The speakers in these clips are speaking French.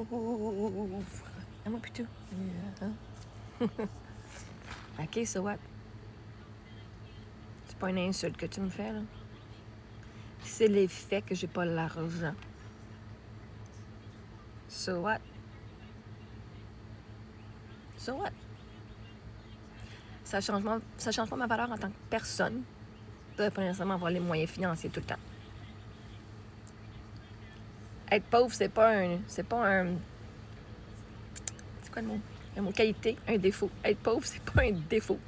pauvre. À moi plutôt. Ok, so what? C'est pas une insulte que tu me fais, là. C'est l'effet que j'ai pas l'argent. So what? So what? Ça change pas ma valeur en tant que personne de pas nécessairement avoir les moyens financiers tout le temps. Être pauvre, c'est pas un... C'est quoi le mot? Un mot qualité, un défaut. Être pauvre, c'est pas un défaut.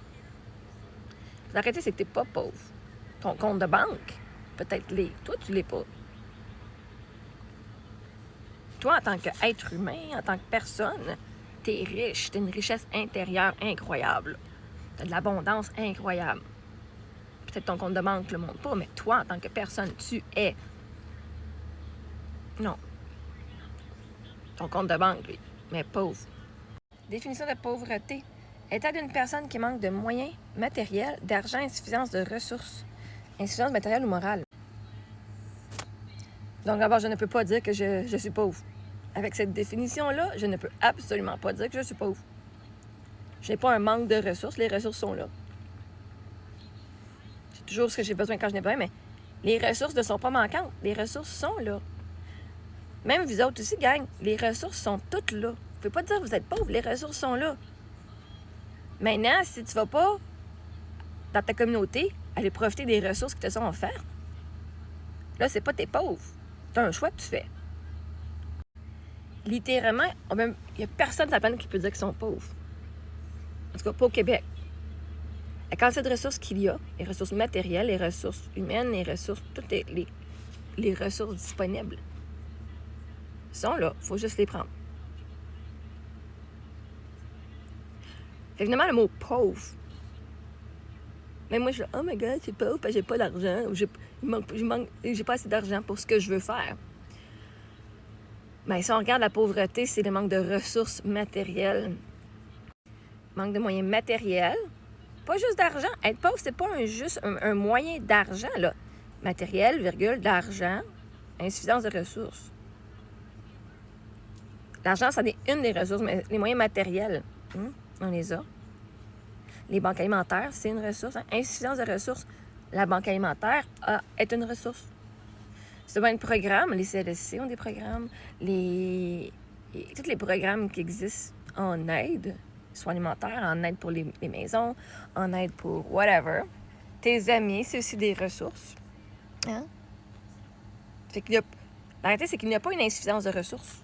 La réalité, c'est que t'es pas pauvre. Ton compte de banque, peut-être l'est. Toi, tu l'es pas. Toi, en tant qu'être humain, en tant que personne, t'es riche. T'as une richesse intérieure incroyable. T'as de l'abondance incroyable. Peut-être ton compte de banque le montre pas, mais toi, en tant que personne, tu es. Non. Ton compte de banque, lui, mais pauvre. Définition de pauvreté. État d'une personne qui manque de moyens matériels, d'argent, insuffisance de ressources. Insuffisance matérielle ou morale. Donc, d'abord, je ne peux pas dire que je suis pauvre. Avec cette définition-là, je ne peux absolument pas dire que je suis pauvre. Je n'ai pas un manque de ressources. Les ressources sont là. C'est toujours ce que j'ai besoin quand je n'ai besoin, mais les ressources ne sont pas manquantes. Les ressources sont là. Même vous autres aussi, gang, les ressources sont toutes là. Vous ne pouvez pas dire que vous êtes pauvre. Les ressources sont là. Maintenant, si tu ne vas pas dans ta communauté aller profiter des ressources qui te sont offertes, là, c'est pas t'es pauvre. C'est un choix que tu fais. Littéralement, il n'y a personne sur la planète qui peut dire qu'ils sont pauvres. En tout cas, pas au Québec. La quantité de ressources qu'il y a, les ressources matérielles, les ressources humaines, les ressources, toutes les ressources disponibles sont là. Il faut juste les prendre. Évidemment, le mot pauvre. Mais moi, je dis, oh my God, c'est pauvre parce que j'ai pas d'argent. J'ai pas assez d'argent pour ce que je veux faire. Mais si on regarde la pauvreté, c'est le manque de ressources matérielles. Manque de moyens matériels. Pas juste d'argent. Être pauvre, c'est pas juste un moyen d'argent, là. Matériel, virgule, d'argent, insuffisance de ressources. L'argent, ça est une des ressources, mais les moyens matériels, on les a. Les banques alimentaires, c'est une ressource. Insuffisance de ressources, la banque alimentaire est une ressource. C'est un programme, les CLSC ont des programmes, tous les programmes qui existent en aide, soit alimentaire, en aide pour les maisons, en aide pour whatever. Tes amis, c'est aussi des ressources. Hein? Fait qu'il y a, la réalité, c'est qu'il n'y a pas une insuffisance de ressources.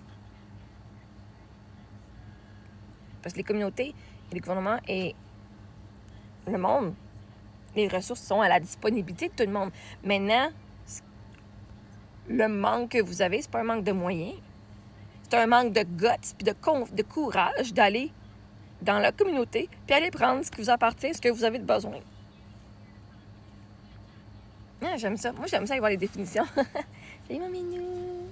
Parce que les communautés, et les gouvernements et le monde, les ressources sont à la disponibilité de tout le monde. Maintenant, le manque que vous avez, c'est pas un manque de moyens. C'est un manque de guts puis de courage d'aller dans la communauté puis aller prendre ce qui vous appartient, ce que vous avez de besoin. Ah, j'aime ça. Moi, j'aime ça aller voir les définitions. Salut, mon minou!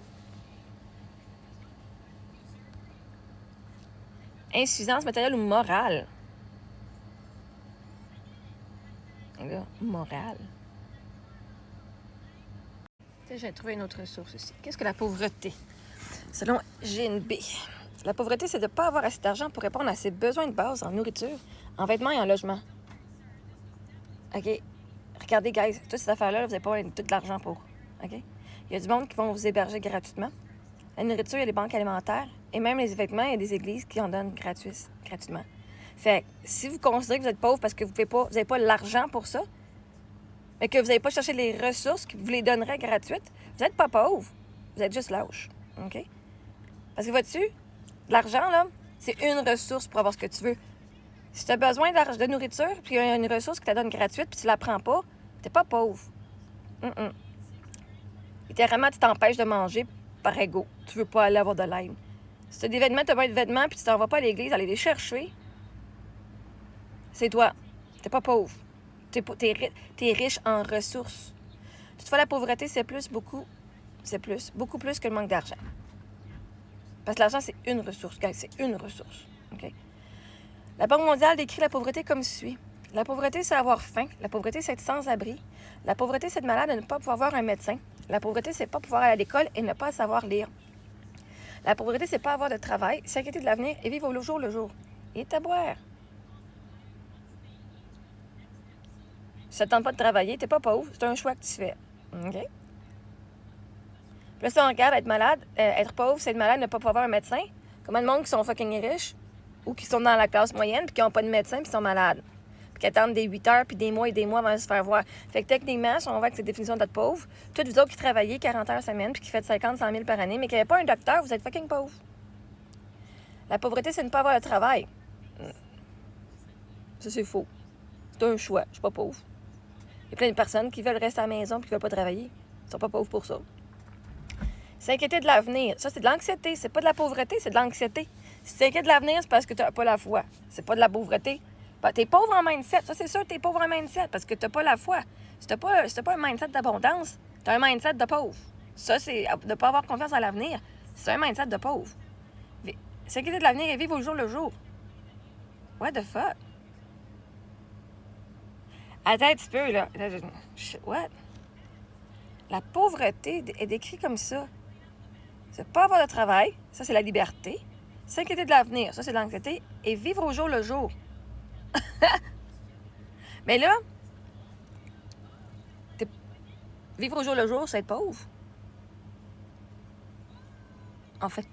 Insuffisance matérielle ou morale? Et là, morale. J'ai trouvé une autre source aussi. Qu'est-ce que la pauvreté? Selon GNB, la pauvreté, c'est de ne pas avoir assez d'argent pour répondre à ses besoins de base en nourriture, en vêtements et en logement. OK? Regardez, guys, toutes ces affaires-là, vous n'avez pas tout l'argent pour. OK? Il y a du monde qui vont vous héberger gratuitement. La nourriture, il y a les banques alimentaires. Et même les vêtements, il y a des églises qui en donnent gratuitement. Fait que si vous considérez que vous êtes pauvre parce que vous n'avez pas l'argent pour ça, mais que vous n'allez pas chercher les ressources qui vous les donneraient gratuites, vous n'êtes pas pauvre. Vous êtes juste lâche. OK? Parce que vois-tu, l'argent, là, c'est une ressource pour avoir ce que tu veux. Si tu as besoin de nourriture, puis il y a une ressource qui te donne gratuite, puis tu la prends pas, t'es pas pauvre. Littéralement, tu t'empêches de manger par ego. Tu veux pas aller avoir de l'aide. Si tu as des vêtements, tu as pas de vêtements, puis tu t'en vas pas à l'église, aller les chercher, c'est toi. T'es pas pauvre. T'es riche en ressources. Toutefois, la pauvreté, c'est beaucoup plus que le manque d'argent. Parce que l'argent, c'est une ressource, guys, c'est une ressource. OK? La Banque mondiale décrit la pauvreté comme suit. La pauvreté, c'est avoir faim. La pauvreté, c'est être sans abri. La pauvreté, c'est être malade et ne pas pouvoir voir un médecin. La pauvreté, c'est pas pouvoir aller à l'école et ne pas savoir lire. La pauvreté, c'est pas avoir de travail, s'inquiéter de l'avenir et vivre au jour le jour. Et à boire. Si ça ne tente pas de travailler, t'es pas pauvre, c'est un choix que tu fais. OK? Puis là, si on regarde être malade, être pauvre, c'est être malade, ne pas pouvoir avoir un médecin. Combien de monde qui sont fucking riches ou qui sont dans la classe moyenne puis qui n'ont pas de médecin puis qui sont malades? Puis qui attendent des 8 heures puis des mois et des mois avant de se faire voir. Fait que techniquement, si on va avec cette définition d'être pauvre, toutes vous autres qui travaillez 40 heures semaine puis qui faites 50, 100 000 par année, mais qui n'avez pas un docteur, vous êtes fucking pauvre. La pauvreté, c'est ne pas avoir de travail. Ça, c'est faux. C'est un choix. Je suis pas pauvre. Il y a plein de personnes qui veulent rester à la maison et qui ne veulent pas travailler. Ils ne sont pas pauvres pour ça. S'inquiéter de l'avenir, ça, c'est de l'anxiété. C'est pas de la pauvreté, c'est de l'anxiété. Si tu t'inquiètes de l'avenir, c'est parce que tu n'as pas la foi. C'est pas de la pauvreté. Ben, tu es pauvre en mindset. Ça, c'est sûr que tu es pauvre en mindset parce que tu n'as pas la foi. Si tu n'as pas un mindset d'abondance, tu as un mindset de pauvre. Ça, c'est de ne pas avoir confiance en l'avenir. C'est un mindset de pauvre. S'inquiéter de l'avenir et vivre au jour le jour. What the fuck? Attends un petit peu, là. What? La pauvreté est décrite comme ça. C'est pas avoir de travail, ça c'est la liberté. S'inquiéter de l'avenir, ça c'est de l'anxiété. Et vivre au jour le jour. Mais là, vivre au jour le jour, c'est être pauvre. En fait,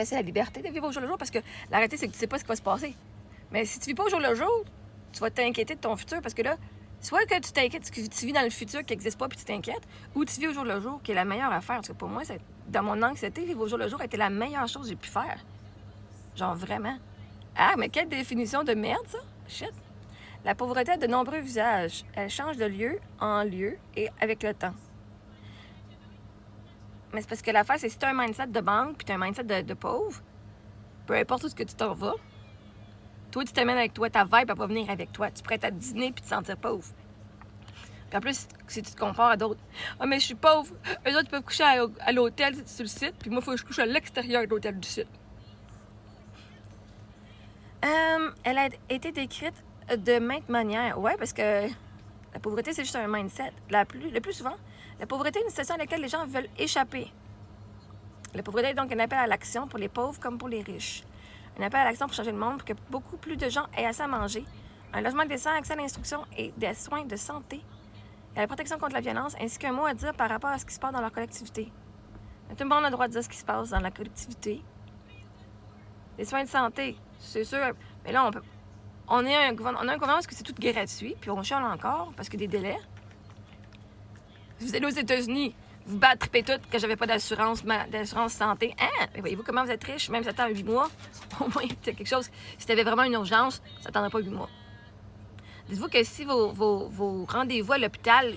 c'est la liberté de vivre au jour le jour parce que la réalité, c'est que tu sais pas ce qui va se passer. Mais si tu vis pas au jour le jour, tu vas t'inquiéter de ton futur parce que là, soit que tu t'inquiètes, que tu vis dans le futur qui n'existe pas puis tu t'inquiètes, ou tu vis au jour le jour qui est la meilleure affaire. Parce que pour moi, dans mon anxiété, vivre au jour le jour était la meilleure chose que j'ai pu faire. Genre vraiment. Ah, mais quelle définition de merde, ça? Shit. La pauvreté a de nombreux visages. Elle change de lieu en lieu et avec le temps. Mais c'est parce que l'affaire, c'est si tu as un mindset de banque puis tu as un mindset de pauvre, peu importe où ce que tu t'en vas, toi, tu t'amènes avec toi, ta vibe, elle va venir avec toi. Tu prêtes à dîner puis te sentir pauvre. Puis en plus, si tu te compares à d'autres, « Ah, mais je suis pauvre. Eux autres, ils peuvent coucher à l'hôtel sur le site, puis moi, il faut que je couche à l'extérieur de l'hôtel du site. » Elle a été décrite de maintes manières. Ouais, parce que la pauvreté, c'est juste un mindset. Le plus souvent, la pauvreté est une situation à laquelle les gens veulent échapper. La pauvreté est donc un appel à l'action pour les pauvres comme pour les riches. Un appel à l'action pour changer le monde, pour que beaucoup plus de gens aient assez à manger, un logement décent, accès à l'instruction et des soins de santé, et à la protection contre la violence, ainsi qu'un mot à dire par rapport à ce qui se passe dans leur collectivité. Tout le monde a le droit de dire ce qui se passe dans la collectivité. Les soins de santé, c'est sûr, mais là, on a un gouvernement parce que c'est tout gratuit, puis on chiale encore parce qu'il y a des délais. Si vous allez aux États-Unis, vous battrez tout que j'avais pas d'assurance santé. Hein? Mais voyez-vous comment vous êtes riche, même si ça attend 8 mois. Au moins, c'est quelque chose. Si tu avais vraiment une urgence, ça t'attendrait pas 8 mois. Dites-vous que si vos rendez-vous à l'hôpital,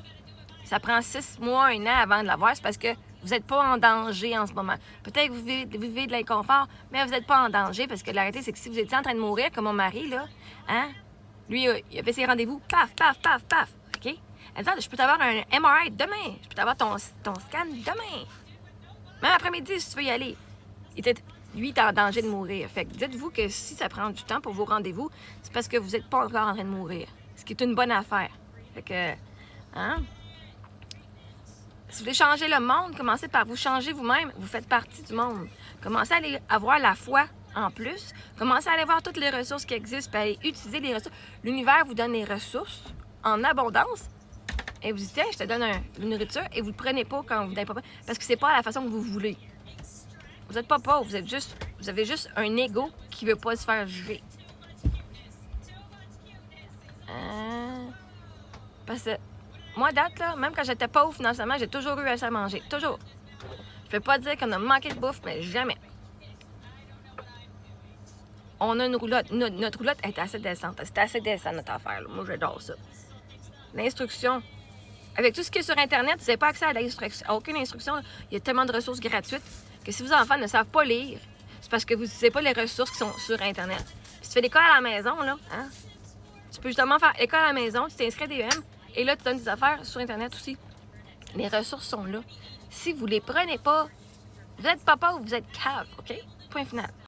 ça prend 6 mois, 1 an avant de l'avoir, c'est parce que vous n'êtes pas en danger en ce moment. Peut-être que vous vivez de l'inconfort, mais vous n'êtes pas en danger parce que la réalité, c'est que si vous étiez en train de mourir, comme mon mari, là, hein, lui, il a fait ses rendez-vous, paf, paf, paf, paf, OK? Attends, je peux t'avoir un MRI demain. Je peux t'avoir ton scan demain. Même après-midi, si tu veux y aller. Lui, il est en danger de mourir. Fait que dites-vous que si ça prend du temps pour vos rendez-vous, c'est parce que vous n'êtes pas encore en train de mourir. Ce qui est une bonne affaire. Fait que, hein? Si vous voulez changer le monde, commencez par vous changer vous-même. Vous faites partie du monde. Commencez à aller avoir la foi en plus. Commencez à aller voir toutes les ressources qui existent et à aller utiliser les ressources. L'univers vous donne les ressources en abondance. Et vous dites, tiens, je te donne une nourriture et vous ne le prenez pas quand vous n'avez pas. Parce que c'est pas la façon que vous voulez. Vous n'êtes pas pauvre, vous avez juste un ego qui ne veut pas se faire juger. Parce que moi, date, là, même quand j'étais pauvre financièrement, j'ai toujours eu assez à manger. Toujours. Je ne peux pas dire qu'on a manqué de bouffe, mais jamais. On a une roulotte. Notre roulotte est assez décente. C'est assez décent, notre affaire. Là. Moi, j'adore ça. L'instruction. Avec tout ce qui est sur Internet, vous n'avez pas accès à aucune instruction. Il y a tellement de ressources gratuites que si vos enfants ne savent pas lire, c'est parce que vous n'utilisez pas les ressources qui sont sur Internet. Puis si tu fais l'école à la maison, là, hein, tu peux justement faire l'école à la maison, tu t'inscris à DEM, et là, tu donnes des affaires sur Internet aussi. Les ressources sont là. Si vous ne les prenez pas, vous n'êtes pas pauvre, vous êtes cave, OK? Point final.